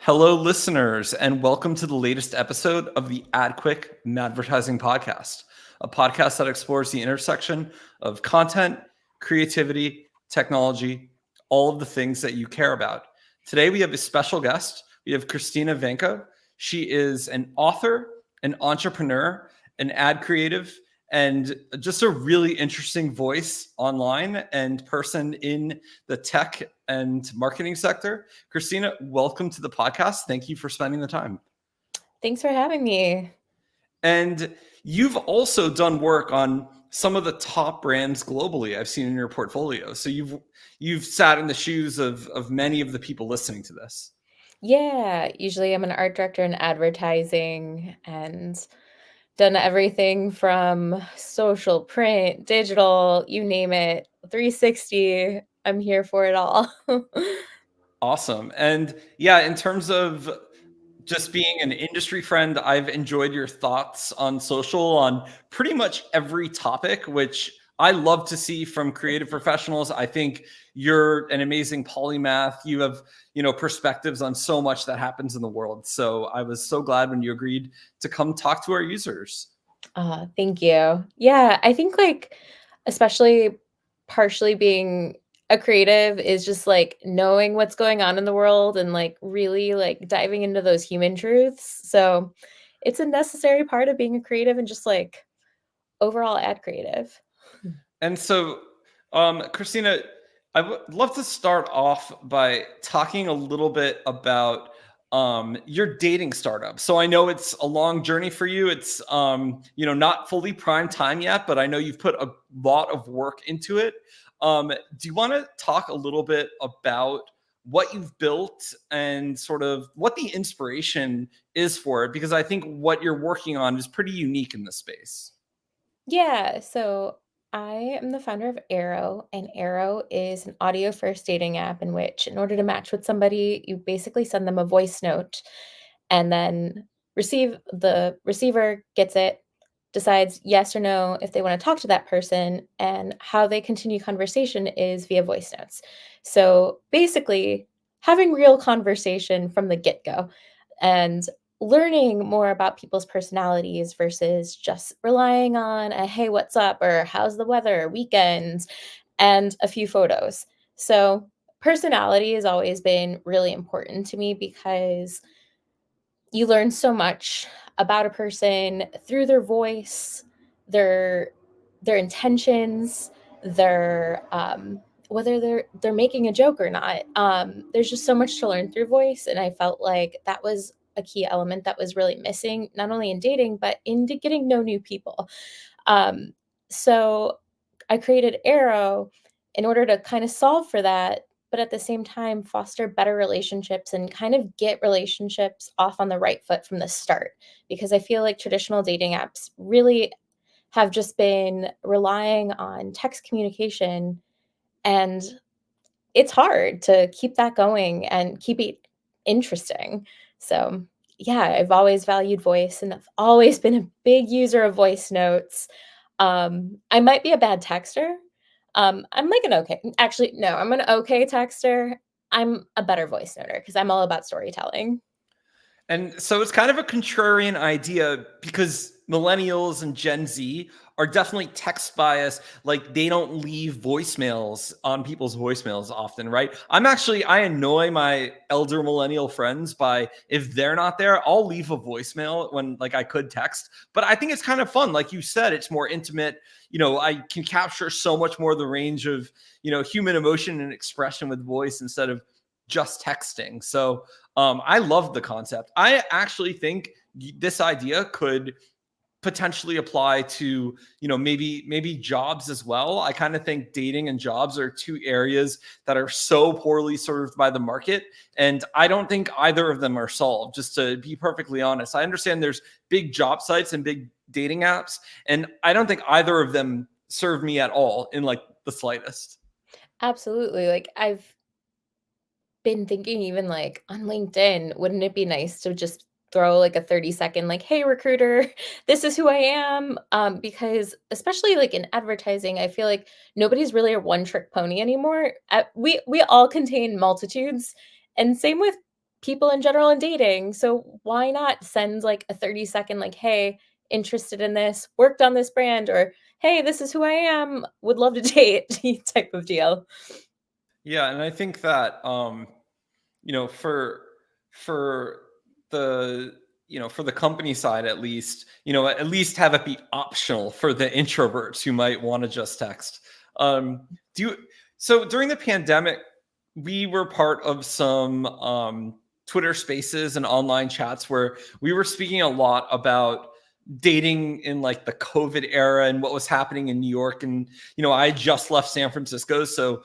Hello, listeners, and welcome to the latest episode of the AdQuick MAdvertising Podcast, a podcast that explores the intersection of content, creativity, technology, all of the things that you care about. Today, we have a special guest. We have Christina Vanko. She is an author, an entrepreneur, an ad creative, and just a really interesting voice online and person in the tech and marketing sector. Christina, welcome to the podcast. Thank you for spending the time. Thanks for having me. And you've also done work on some of the top brands globally I've seen in your portfolio. So you've sat in the shoes of many of the people listening to this. Yeah, usually I'm an art director in advertising and done everything from social, print, digital, you name it, 360. I'm here for it all. Awesome. And yeah, in terms of just being an industry friend, I've enjoyed your thoughts on social on pretty much every topic, which I love to see from creative professionals. I think you're an amazing polymath. You have, perspectives on so much that happens in the world. So I was so glad when you agreed to come talk to our users. Thank you. Yeah, I think especially partially being a creative is just knowing what's going on in the world and really diving into those human truths. So it's a necessary part of being a creative and just overall ad creative. And so, Christina, I would love to start off by talking a little bit about your dating startup. So I know it's a long journey for you. It's not fully prime time yet, but I know you've put a lot of work into it. Do you want to talk a little bit about what you've built and sort of what the inspiration is for it? Because I think what you're working on is pretty unique in this space. Yeah, so I am the founder of Arrow, and Arrow is an audio first dating app in which, in order to match with somebody, you basically send them a voice note and then the receiver gets it, decides yes or no if they want to talk to that person, and how they continue conversation is via voice notes. So basically, having real conversation from the get go. And learning more about people's personalities versus just relying on a hey, what's up, or how's the weather, weekends, and a few photos. So, personality has always been really important to me because you learn so much about a person through their voice, their their intentions, their whether they're making a joke or not. There's just so much to learn through voice, and I felt like that was a key element that was really missing, not only in dating but in getting to know new people. Um, so I created Arrow in order to kind of solve for that, but at the same time foster better relationships and kind of get relationships off on the right foot from the start. Because I feel like traditional dating apps really have just been relying on text communication, and it's hard to keep that going and keep it interesting. So, yeah, I've always valued voice and I've always been a big user of voice notes. I might be a bad texter. I'm like an okay, actually, no, I'm an okay texter. I'm a better voice noter because I'm all about storytelling. And so it's kind of a contrarian idea because millennials and Gen Z are definitely text biased. Like they don't leave voicemails on people's voicemails often, right? I annoy my elder millennial friends by if they're not there, I'll leave a voicemail when like I could text. But I think it's kind of fun. Like you said, it's more intimate. I can capture so much more of the range of, human emotion and expression with voice instead of just texting. So I love the concept. I actually think this idea could potentially apply to maybe jobs as well. I kind of think dating and jobs are two areas that are so poorly served by the market, and I don't think either of them are solved. Just to be perfectly honest, I understand there's big job sites and big dating apps, and I don't think either of them serve me at all in like the slightest. Absolutely. Like I've been thinking even on LinkedIn, wouldn't it be nice to just throw like a 30-second hey recruiter, this is who I am, because especially in advertising, I feel like nobody's really a one trick pony anymore. We all contain multitudes, and same with people in general and dating. So why not send like a 30-second, like, hey, interested in this, worked on this brand, or hey, this is who I am, would love to date type of deal. Yeah, and I think that for the for the company side at least, at least have it be optional for the introverts who might want to just text. Do you So during the pandemic, we were part of some Twitter spaces and online chats where we were speaking a lot about dating in like the COVID era and what was happening in New York. And I just left San Francisco, so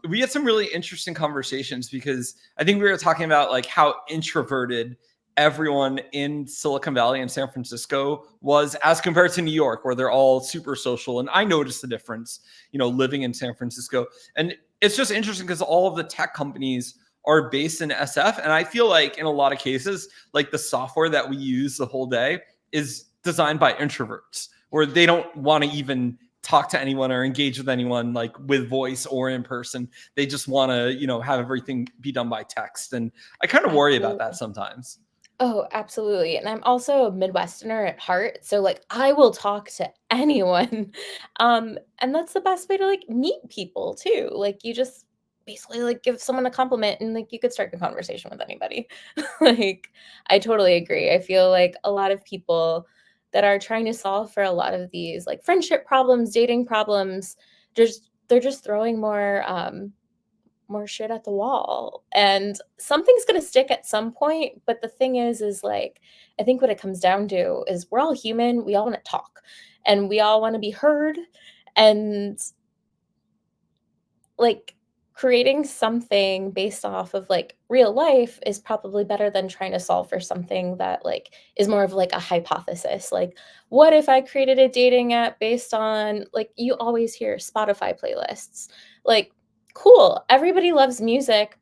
we had some really interesting conversations because I think we were talking about like how introverted everyone in Silicon Valley and San Francisco was as compared to New York, where they're all super social. And I noticed the difference, living in San Francisco. And it's just interesting because all of the tech companies are based in SF. And I feel like in a lot of cases, like the software that we use the whole day is designed by introverts, where they don't want to even talk to anyone or engage with anyone like with voice or in person. They just want to, have everything be done by text. And I kind of worry about that Absolutely. sometimes. Oh, absolutely. And I'm also a Midwesterner at heart. So like I will talk to anyone. And that's the best way to like meet people too. Like you just basically like give someone a compliment and like you could start a conversation with anybody. Like I totally agree. I feel like a lot of people that are trying to solve for a lot of these like friendship problems, dating problems, just they're just throwing more shit at the wall, and something's going to stick at some point. But the thing is like I think what it comes down to is we're all human, we all want to talk, and we all want to be heard. And like creating something based off of like real life is probably better than trying to solve for something that like is more of like a hypothesis. Like what if I created a dating app based on, like, you always hear Spotify playlists. Like cool, everybody loves music,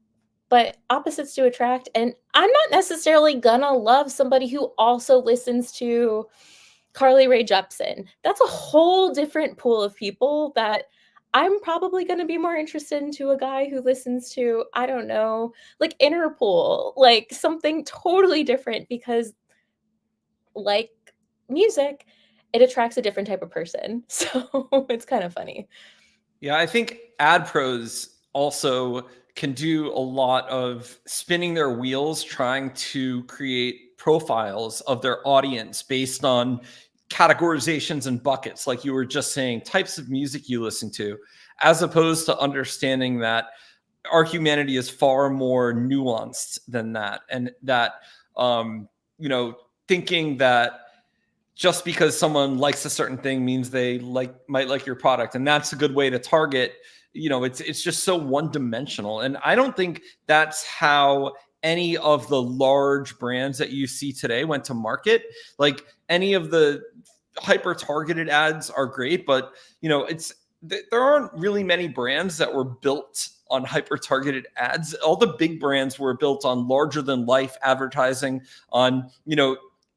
but opposites do attract, and I'm not necessarily gonna love somebody who also listens to Carly Rae Jepsen. That's a whole different pool of people that I'm probably gonna be more interested into a guy who listens to, I don't know, like Interpol, like something totally different, because like music, it attracts a different type of person. So it's kind of funny. Yeah, I think ad pros also can do a lot of spinning their wheels trying to create profiles of their audience based on categorizations and buckets, like you were just saying, types of music you listen to, as opposed to understanding that our humanity is far more nuanced than that. And that, um, you know, thinking that just because someone likes a certain thing means they might like your product, and that's a good way to target. It's just so one dimensional, and I don't think that's how any of the large brands that you see today went to market. Like any of the hyper targeted ads are great, but there aren't really many brands that were built on hyper targeted ads. All the big brands were built on larger than life advertising, on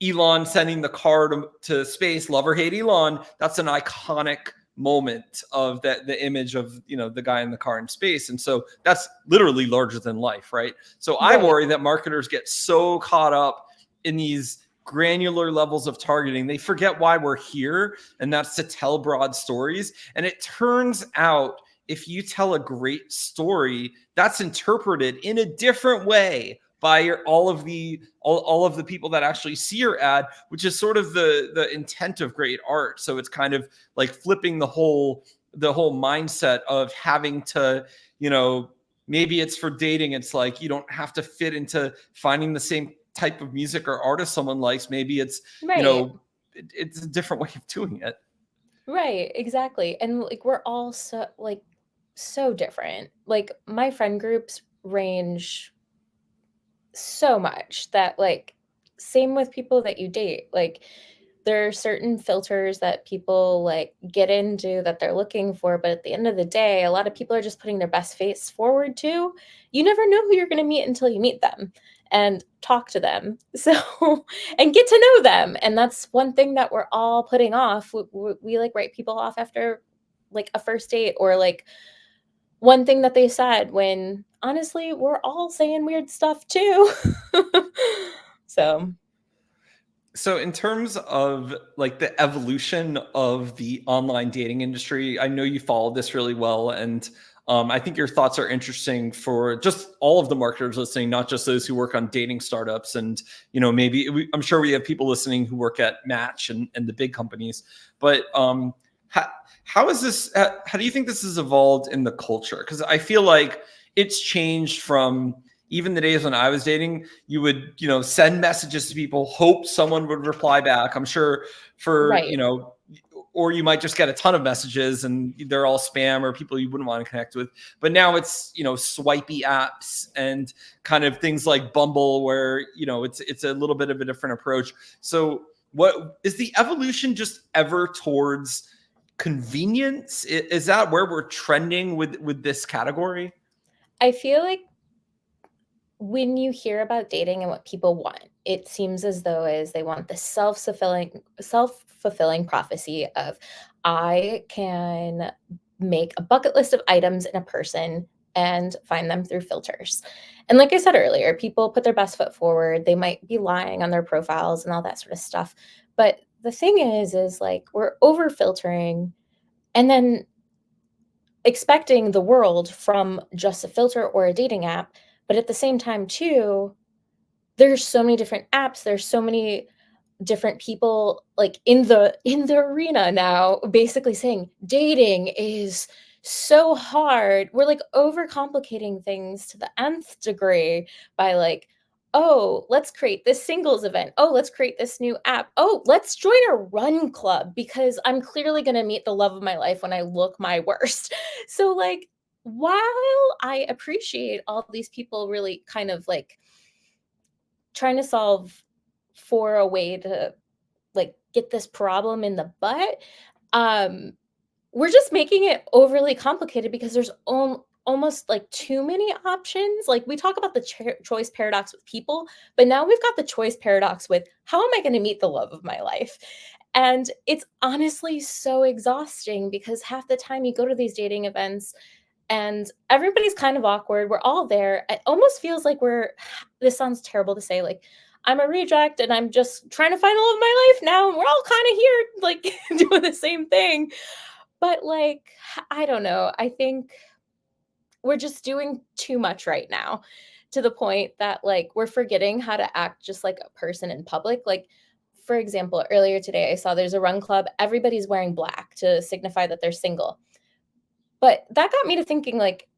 Elon sending the car to space. Love or hate Elon, that's an iconic moment of that, the image of the guy in the car in space. And so that's literally larger than life, right? So I Right. worry that marketers get so caught up in these granular levels of targeting, they forget why we're here, and that's to tell broad stories. And it turns out, if you tell a great story, that's interpreted in a different way by all of the people that actually see your ad, which is sort of the intent of great art. So it's kind of like flipping the whole mindset of having to, maybe it's for dating, it's like you don't have to fit into finding the same type of music or artist someone likes. Maybe it's, Right. it's a different way of doing it. Right, exactly. And like we're all so different. Like my friend groups range so much that like same with people that you date. Like there are certain filters that people like get into that they're looking for, but at the end of the day, a lot of people are just putting their best face forward too. You never know who you're going to meet until you meet them and talk to them. So and get to know them. And that's one thing that we're all putting off. We like write people off after like a first date, or like one thing that they said when honestly we're all saying weird stuff too. So So, in terms of like the evolution of the online dating industry, I know you follow this really well, and I think your thoughts are interesting for just all of the marketers listening, not just those who work on dating startups. And maybe I'm sure we have people listening who work at Match and the big companies. But how, how is this? How do you think this has evolved in the culture? Because I feel like it's changed from even the days when I was dating, you would, send messages to people, hope someone would reply back. I'm sure for, right. or you might just get a ton of messages and they're all spam or people you wouldn't want to connect with. But now it's, swipey apps and kind of things like Bumble where, it's a little bit of a different approach. So what is the evolution just ever towards convenience? Is that where we're trending with this category? I feel like when you hear about dating and what people want, it seems as though as they want the self-fulfilling prophecy of I can make a bucket list of items in a person and find them through filters. And like I said earlier, people put their best foot forward. They might be lying on their profiles and all that sort of stuff. But the thing is like we're over filtering and then expecting the world from just a filter or a dating app. But at the same time, too, there's so many different apps, there's so many different people like in the arena now basically saying dating is so hard. We're like overcomplicating things to the nth degree by like, oh, let's create this singles event. Oh, let's create this new app. Oh, let's join a run club because I'm clearly going to meet the love of my life when I look my worst. So like while I appreciate all these people really kind of like trying to solve for a way to like get this problem in the butt, um, we're just making it overly complicated because there's almost like too many options. Like we talk about the choice paradox with people, but now we've got the choice paradox with how am I going to meet the love of my life? And it's honestly so exhausting because half the time you go to these dating events and everybody's kind of awkward. We're all there. It almost feels like we're this sounds terrible to say, like, I'm a reject and I'm just trying to find the love of my life now, and we're all kind of here, like, doing the same thing. But, like, I don't know. I think we're just doing too much right now to the point that, like, we're forgetting how to act just like a person in public. Like, for example, earlier today, I saw there's a run club. Everybody's wearing black to signify that they're single. But that got me to thinking, like,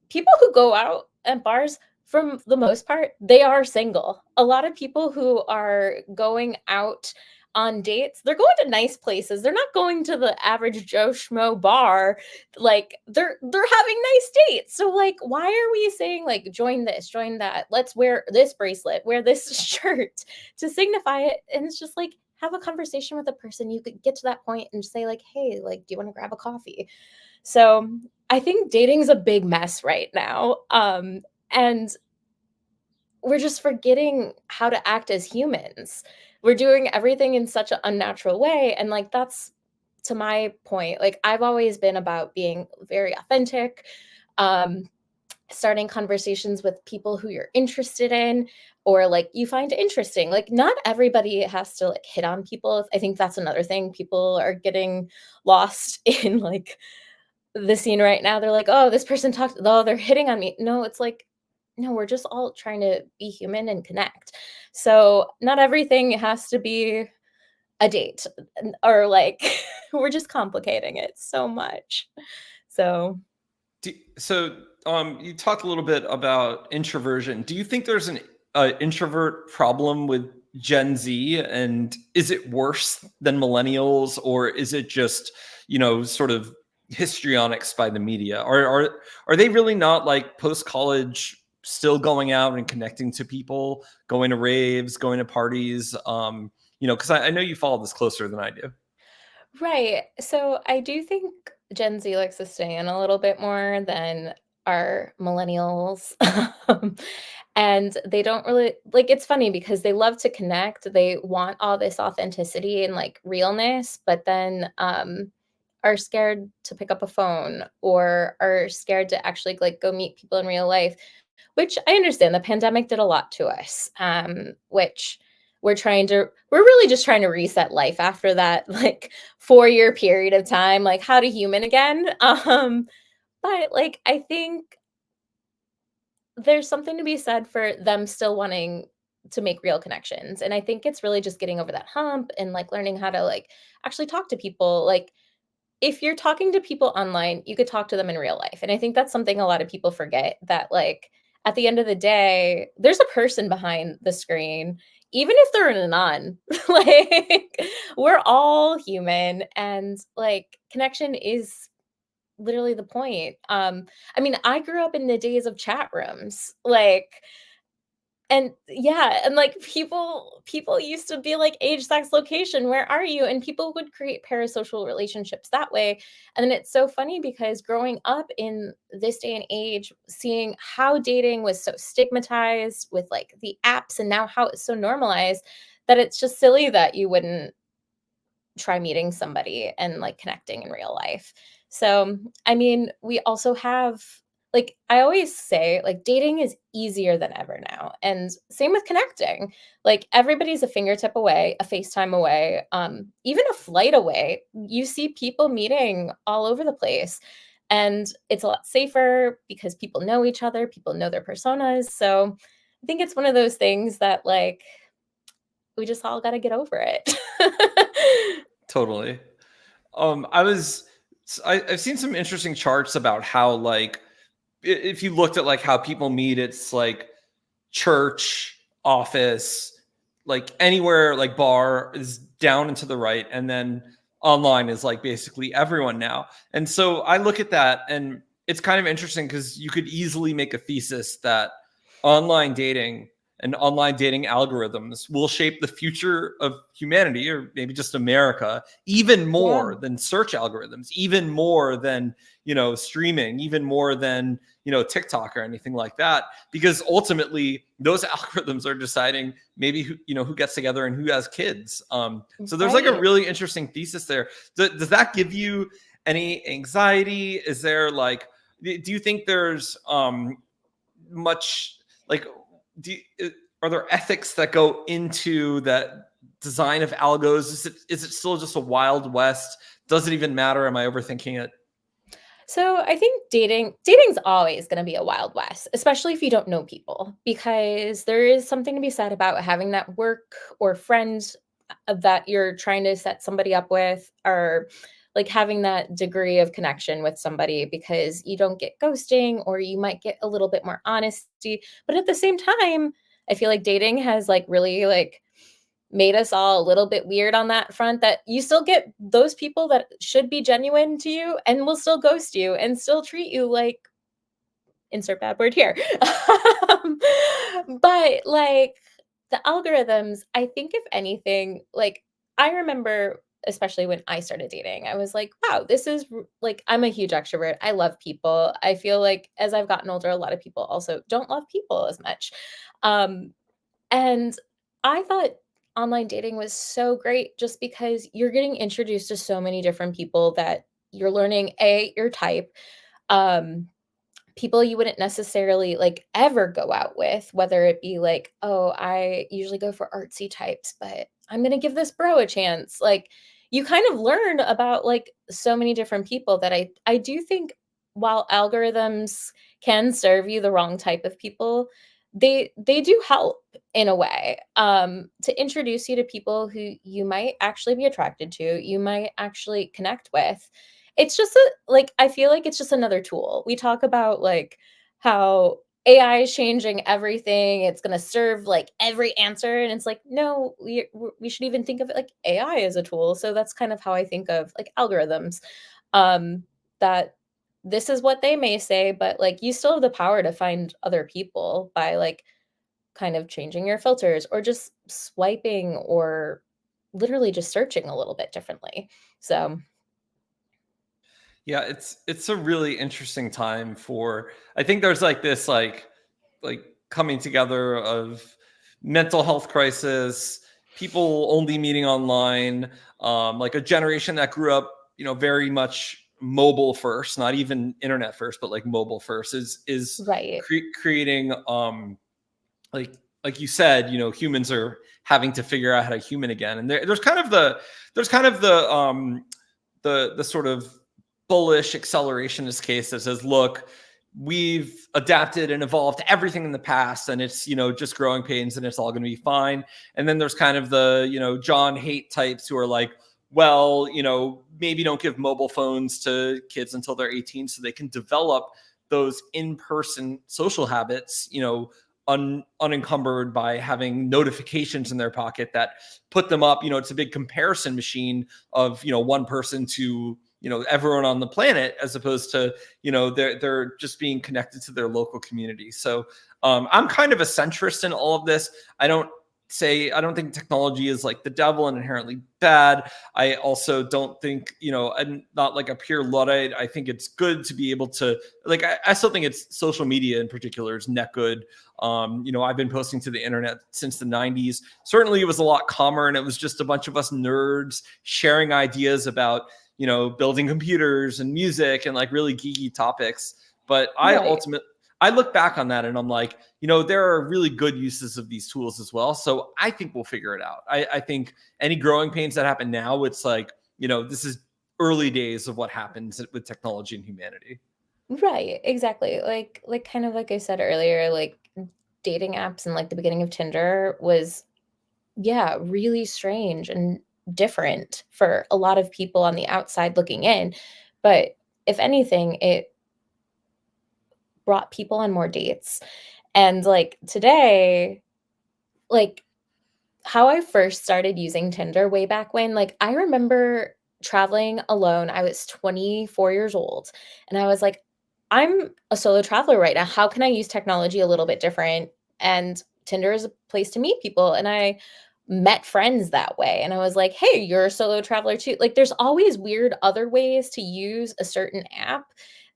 people who go out at bars, from the most part, they are single. A lot of people who are going out on dates, they're going to nice places. They're not going to the average Joe Schmo bar. Like they're having nice dates. So like why are we saying like join this, join that? Let's wear this bracelet, wear this shirt to signify it. And it's just like have a conversation with a person. You could get to that point and say like, "Hey, like do you want to grab a coffee?" So I think dating's a big mess right now. And we're just forgetting how to act as humans. We're doing everything in such an unnatural way. And like that's to my point, like I've always been about being very authentic, um, starting conversations with people who you're interested in or like you find interesting. Like not everybody has to like hit on people. I think that's another thing. People are getting lost in like the scene right now, they're like, "Oh, this person talked oh, they're hitting on me." No, it's like, no, we're just all trying to be human and connect. So, not everything has to be a date or like we're just complicating it so much. So, You talked a little bit about introversion. Do you think there's an introvert problem with Gen Z, and is it worse than millennials, or is it just sort of histrionics by the media? Are they really not like post college, still going out and connecting to people, going to raves, going to parties? Because I know you follow this closer than I do. right. So, I do think Gen Z likes to stay in a little bit more than our millennials. Um, and they don't really like it's funny because they love to connect. They want all this authenticity and like realness, but then are scared to pick up a phone or are scared to actually like go meet people in real life, which I understand the pandemic did a lot to us, which we're really just trying to reset life after that like 4-year period of time, like how to human again. But like I think there's something to be said for them still wanting to make real connections. And I think it's really just getting over that hump and like learning how to like actually talk to people. Like if you're talking to people online, you could talk to them in real life. And I think that's something a lot of people forget, that like at the end of the day, there's a person behind the screen, even if they're an anon. Like we're all human and like connection is literally the point. I mean, I grew up in the days of chat rooms. Like and yeah, and like people used to be like age, sex, location, where are you? And people would create parasocial relationships that way. And then it's so funny because growing up in this day and age, seeing how dating was so stigmatized with like the apps and now how it's so normalized, that it's just silly that you wouldn't try meeting somebody and like connecting in real life. So, I mean, we also have like I always say like dating is easier than ever now. And same with connecting. Like everybody's a fingertip away, a FaceTime away, even a flight away. You see people meeting all over the place. And it's a lot safer because people know each other, people know their personas. So, I think it's one of those things that like we just all got to get over it. Totally. I was I've seen some interesting charts about how like if you looked at like how people meet, it's like church, office, like anywhere, like bar is down and to the right, and then online is like basically everyone now. And so I look at that and it's kind of interesting because you could easily make a thesis that online dating and online dating algorithms will shape the future of humanity, or maybe just America, even Yeah. more than search algorithms, even more than, streaming, even more than, TikTok or anything like that, because ultimately those algorithms are deciding maybe who gets together and who has kids. So there's like a Right. really interesting thesis there. Does that give you any anxiety? Is there like, do you think there's much like, do you, are there ethics that go into that design of algos? Is it still just a wild west? Does it even matter? Am I overthinking it? So I think dating's always going to be a wild west, especially if you don't know people, because there is something to be said about having that work or friend that you're trying to set somebody up with, or like having that degree of connection with somebody, because you don't get ghosting or you might get a little bit more honesty. But at the same time, I feel like dating has like really like made us all a little bit weird on that front, that you still get those people that should be genuine to you and will still ghost you and still treat you like insert bad word here. Um, but like the algorithms, I think if anything, like I remember especially when I started dating, I was like, wow, like I'm a huge extrovert. I love people. I feel like as I've gotten older, a lot of people also don't love people as much. Um, and I thought online dating was so great just because you're getting introduced to so many different people that you're learning your type, um, people you wouldn't necessarily like ever go out with, whether it be like, oh, I usually go for artsy types, but I'm gonna give this bro a chance. Like you kind of learn about like so many different people that I do think while algorithms can serve you the wrong type of people, they do help in a way, to introduce you to people who you might actually be attracted to, you might actually connect with. It's just like I feel like it's just another tool. We talk about like how AI is changing everything. It's going to serve like every answer, and it's like no, we should even think of it like AI as a tool. So that's kind of how I think of like algorithms. That this is what they may say, but like you still have the power to find other people by like kind of changing your filters or just swiping or literally just searching a little bit differently. So, Yeah, it's a really interesting time for, I think there's like this like coming together of mental health crisis, people only meeting online, like a generation that grew up very much mobile first, not even internet first, but like mobile first is Right. creating like you said, humans are having to figure out how to human again. And there's kind of the sort of bullish accelerationist case that says, look, we've adapted and evolved everything in the past, and it's just growing pains, and it's all going to be fine. And then there's kind of the John hate types who are like, well, maybe don't give mobile phones to kids until they're 18 so they can develop those in-person social habits, unencumbered by having notifications in their pocket that put them up. It's a big comparison machine of one person to everyone on the planet, as opposed to they're just being connected to their local community. So I'm kind of a centrist in all of this. I don't think technology is like the devil and inherently bad. I also don't think, I'm not like a pure Luddite. I think it's good to be able to, like, I still think it's social media in particular is net good. I've been posting to the internet since the 90s. Certainly it was a lot calmer, and it was just a bunch of us nerds sharing ideas about, building computers and music and like really geeky topics. But I look back on that and I'm like, there are really good uses of these tools as well. So I think we'll figure it out. I think any growing pains that happen now, it's like, this is early days of what happens with technology and humanity. Right, exactly. Like kind of like I said earlier, like dating apps and like the beginning of Tinder was, yeah, really strange and different for a lot of people on the outside looking in. But if anything, it brought people on more dates. And like today, like how I first started using Tinder way back when, like I remember traveling alone. I was 24 years old and I was like, I'm a solo traveler right now. How can I use technology a little bit different? And Tinder is a place to meet people. And I met friends that way. And I was like, hey, you're a solo traveler too. Like there's always weird other ways to use a certain app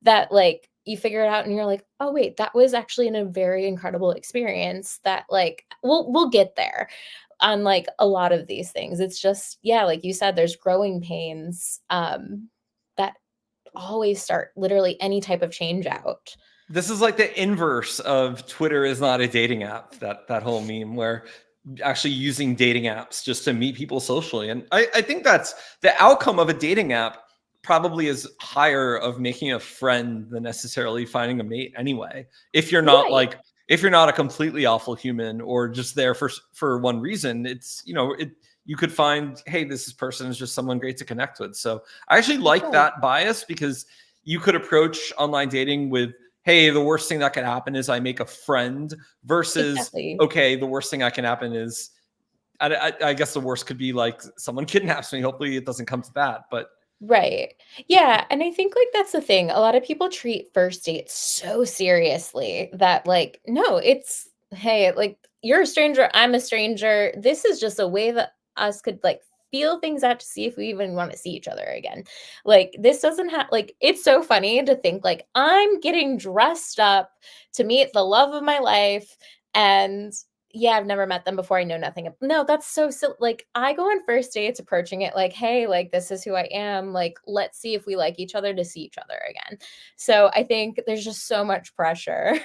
that like you figure it out and you're like, oh wait, that was actually a very incredible experience that like we'll get there on like a lot of these things. It's just, yeah, like you said, there's growing pains that always start literally any type of change out. This is like the inverse of Twitter is not a dating app, that whole meme where actually using dating apps just to meet people socially. And I think that's the outcome of a dating app probably is higher of making a friend than necessarily finding a mate anyway. If you're not Right. if you're not a completely awful human or just there for one reason, it's, you could find, hey, this person is just someone great to connect with. So I actually like Right. that bias, because you could approach online dating with, hey, the worst thing that could happen is I make a friend, versus, Exactly. okay, the worst thing that can happen is, I guess the worst could be like someone kidnaps me. Hopefully it doesn't come to that. But Right. Yeah, and I think, like, that's the thing. A lot of people treat first dates so seriously that, like, no, it's, "Hey, like, you're a stranger, I'm a stranger. This is just a way that us could, like, feel things out to see if we even wanna see each other again." Like, this doesn't have like, it's so funny to think, like, I'm getting dressed up to meet the love of my life, and yeah, I've never met them before, I know nothing ab no, that's so like, I go on first dates approaching it like, "Hey, like, this is who I am, like, let's see if we like each other to see each other again." So, I think there's just so much pressure.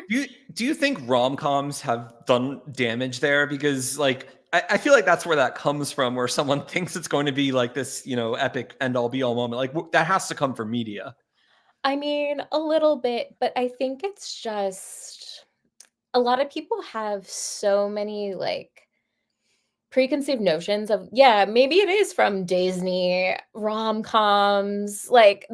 do you think rom-coms have done damage there? Because like I feel like that's where that comes from, where someone thinks it's going to be like this, epic end all be all moment. Like that has to come from media. I mean, a little bit, but I think it's just a lot of people have so many, like, preconceived notions of, yeah, maybe it is from Disney, rom-coms, like,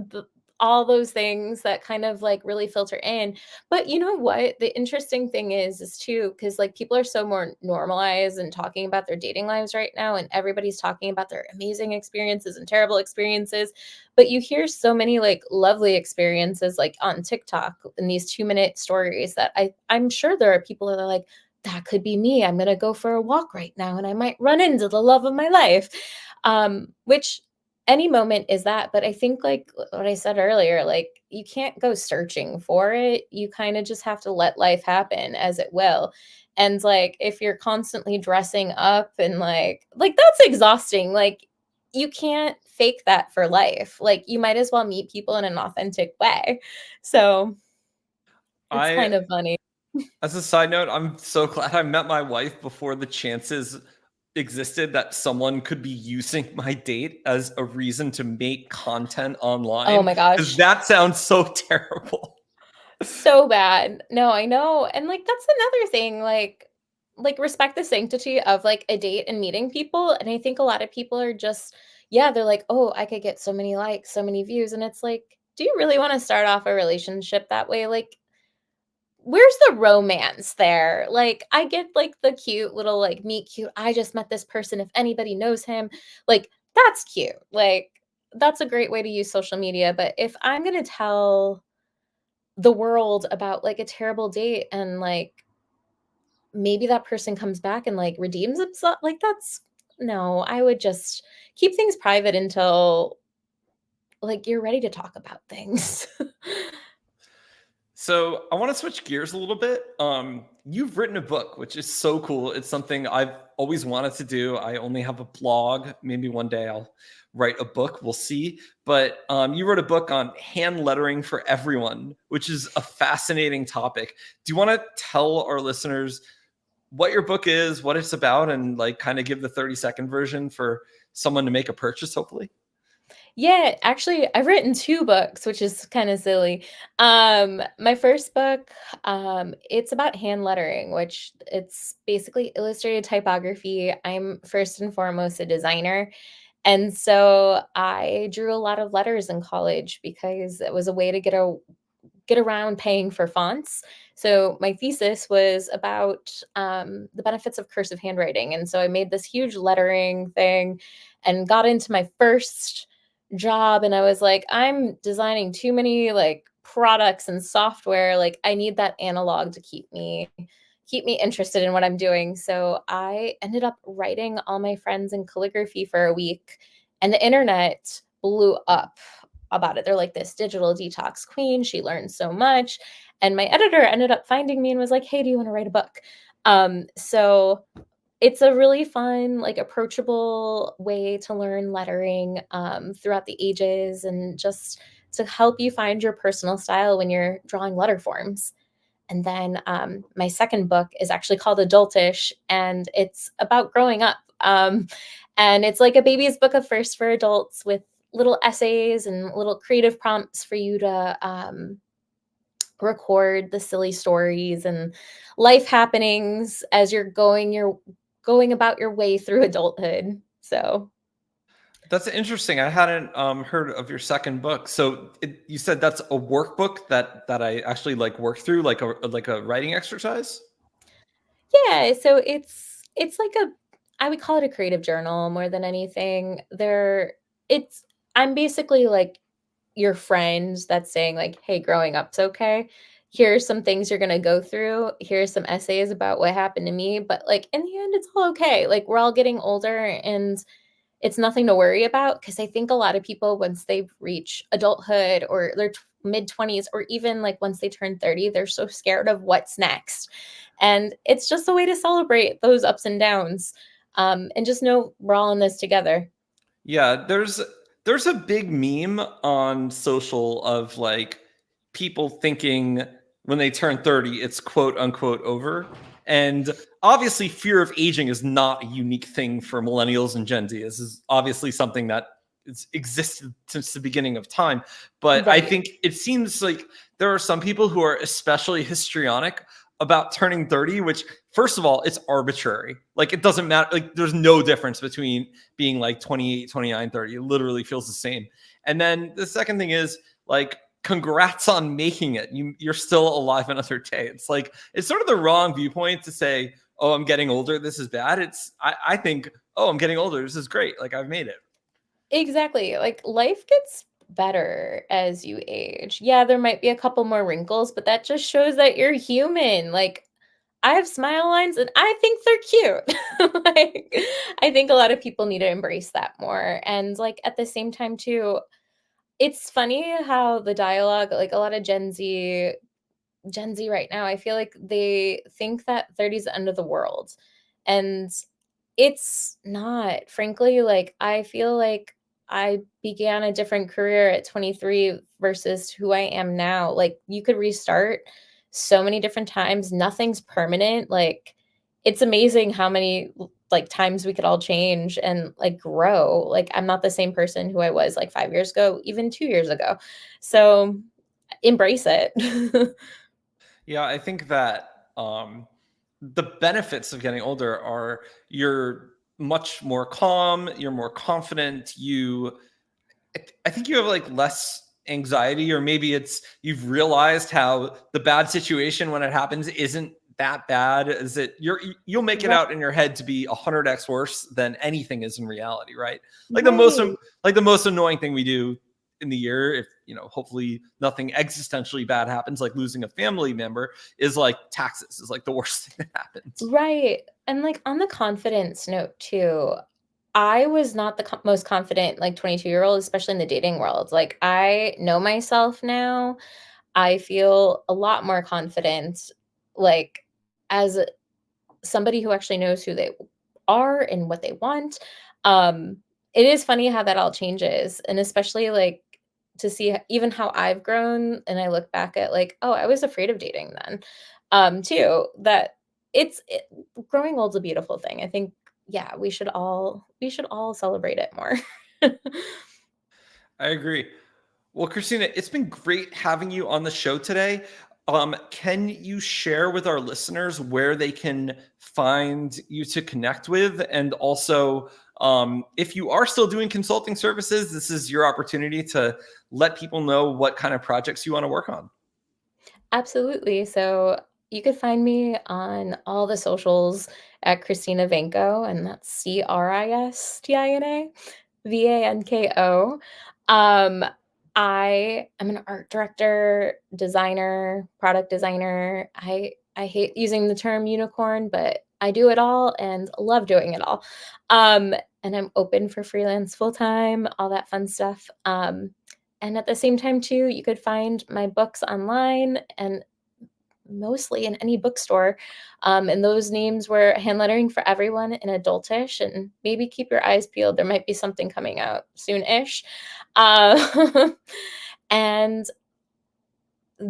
all those things that kind of, like, really filter in. But you know what? The interesting thing is too, because like, people are so more normalized and talking about their dating lives right now, and everybody's talking about their amazing experiences and terrible experiences, but you hear so many, like, lovely experiences, like, on TikTok in these 2-minute stories that I'm sure there are people that are like, that could be me. I'm gonna go for a walk right now and I might run into the love of my life. Which any moment is that, but I think like what I said earlier, like you can't go searching for it. You kind of just have to let life happen as it will. And like if you're constantly dressing up and like that's exhausting. Like you can't fake that for life. Like, you might as well meet people in an authentic way. So, it's I kind of funny. As a side note, I'm so glad I met my wife before the chances existed that someone could be using my date as a reason to make content Oh online, my because gosh. that sounds so terrible. So bad. No, I know, and, like, that's another thing, like, respect the sanctity of, like, a date and meeting people, and I think a lot of people are just yeah, they're like, "Oh, I could get so many likes, so many views," and it's like, do you really wanna start off a relationship that way? Like, where's the romance there? Like, I get, like, the cute little, like, meet cute, "I just met this person, if anybody knows him," like, that's cute, like, that's a great way to use social media, but if I'm gonna tell the world about, like, a terrible date and, like, maybe that person comes back and, like, redeems himself, like, that's no, I would just keep things private until, like, you're ready to talk about things. So I want to switch gears a little bit. You've written a book, which is so cool. It's something I've always wanted to do. I only have a blog. Maybe one day I'll write a book. We'll see. But you wrote a book on hand lettering for everyone, which is a fascinating topic. Do you want to tell our listeners what your book is, what it's about, and like kind of give the 30-second version for someone to make a purchase, hopefully? Yeah, actually, I've written 2 books, which is kinda silly. My first book, it's about hand lettering, which it's basically illustrated typography. I'm first and foremost a designer, and so I drew a lot of letters in college because it was a way to get around paying for fonts. So my thesis was about the benefits of cursive handwriting, and so I made this huge lettering thing, and got into my first job, and I was like, I'm designing too many like products and software. Like I need that analog to keep me interested in what I'm doing. So I ended up writing all my friends in calligraphy for a week, and the internet blew up about it. They're like, this digital detox queen. She learned so much. And my editor ended up finding me and was like, hey, do you want to write a book? So it's a really fun, like approachable way to learn lettering throughout the ages and just to help you find your personal style when you're drawing letter forms. And then my second book is actually called Adultish, and it's about growing up. And it's like a baby's book of first for adults with little essays and little creative prompts for you to record the silly stories and life happenings as you're going about your way through adulthood. So That's interesting. I hadn't heard of your second book. So you said that's a workbook that I actually like work through, like a writing exercise. yeah, so it's like a I would call it a creative journal more than anything. It's I'm basically like your friend that's saying like, "Hey, growing up's okay. Here's some things you're gonna go through. Here's some essays about what happened to me, but like in the end, it's all okay. Like we're all getting older, and it's nothing to worry about." Because I think a lot of people, once they reach adulthood or their mid 20s, or even like once they turn 30, they're so scared of what's next. And it's just a way to celebrate those ups and downs, and just know we're all in this together. Yeah, there's a big meme on social of like people thinking when they turn 30 it's quote unquote over. And obviously fear of aging is not a unique thing for millennials and Gen Z. This is obviously something that it's existed since the beginning of time. But I Right. think it seems like there are some people who are especially histrionic about turning 30, which first of all, it's arbitrary. Like it doesn't matter. Like there's no difference between being like 28, 29, 30. It literally feels the same. And then the second thing is like, congrats on making it. You're still alive another day. It's like, it's sort of the wrong viewpoint to say, oh, I'm getting older, this is bad. I think, oh, I'm getting older, this is great. Like I've made it. Exactly. Like life gets better as you age. Yeah, there might be a couple more wrinkles, but that just shows that you're human. Like I have smile lines and I think they're cute. Like I think a lot of people need to embrace that more. And like at the same time too, it's funny how the dialogue, like a lot of Gen Z right now, I feel like they think that 30 is the end of the world. And It's not. Frankly, like, I feel like I began a different career at 23 versus who I am now. Like, you could restart so many different times. Nothing's permanent. Like, it's amazing how many like times we could all change and like grow. Like, I'm not the same person who I was like 5 years ago, even 2 years ago. So, embrace it. Yeah, I think that the benefits of getting older are you're much more calm, you're more confident, I think you have like less anxiety, or maybe it's you've realized how the bad situation when it happens isn't that bad. Is it you'll make it Right. out in your head to be 100x worse than anything is in reality, right? Like Right. the most annoying thing we do in the year, if hopefully nothing existentially bad happens, like losing a family member, is like taxes is like the worst thing that happens. Right. And like on the confidence note too, I was not the most confident like 22-year-old, especially in the dating world. Like I know myself now. I feel a lot more confident like as somebody who actually knows who they are and what they want. Um, it is funny how that all changes, and especially like to see even how I've grown, and I look back at like, oh, I was afraid of dating then, too. That growing old's a beautiful thing. I think, yeah, we should all celebrate it more. I agree. Well, Christina, it's been great having you on the show today. Can you share with our listeners where they can find you to connect with? And also, if you are still doing consulting services, this is your opportunity to let people know what kind of projects you want to work on. Absolutely. So you could find me on all the socials at Christina Vanko, and that's Christina Vanko. Um, I am an art director, designer, product designer. I hate using the term unicorn, but I do it all and love doing it all. Um, and I'm open for freelance full time, all that fun stuff. And at the same time, too, you could find my books online and mostly in any bookstore. And those names were Hand Lettering for Everyone and Adultish. And maybe keep your eyes peeled. There might be something coming out soon-ish. Uh, and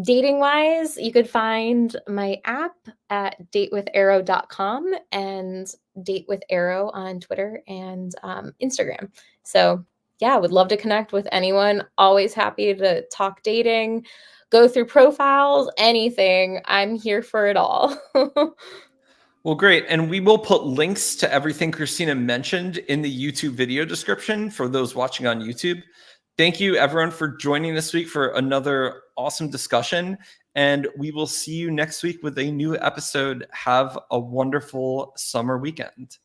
dating wise, you could find my app at datewitharrow.com and Date with Arrow on Twitter and Instagram. So, yeah, would love to connect with anyone. Always happy to talk dating, go through profiles, anything. I'm here for it all. Well, great. And we will put links to everything Christina mentioned in the YouTube video description for those watching on YouTube. Thank you, everyone, for joining this week for another awesome discussion. And we will see you next week with a new episode. Have a wonderful summer weekend.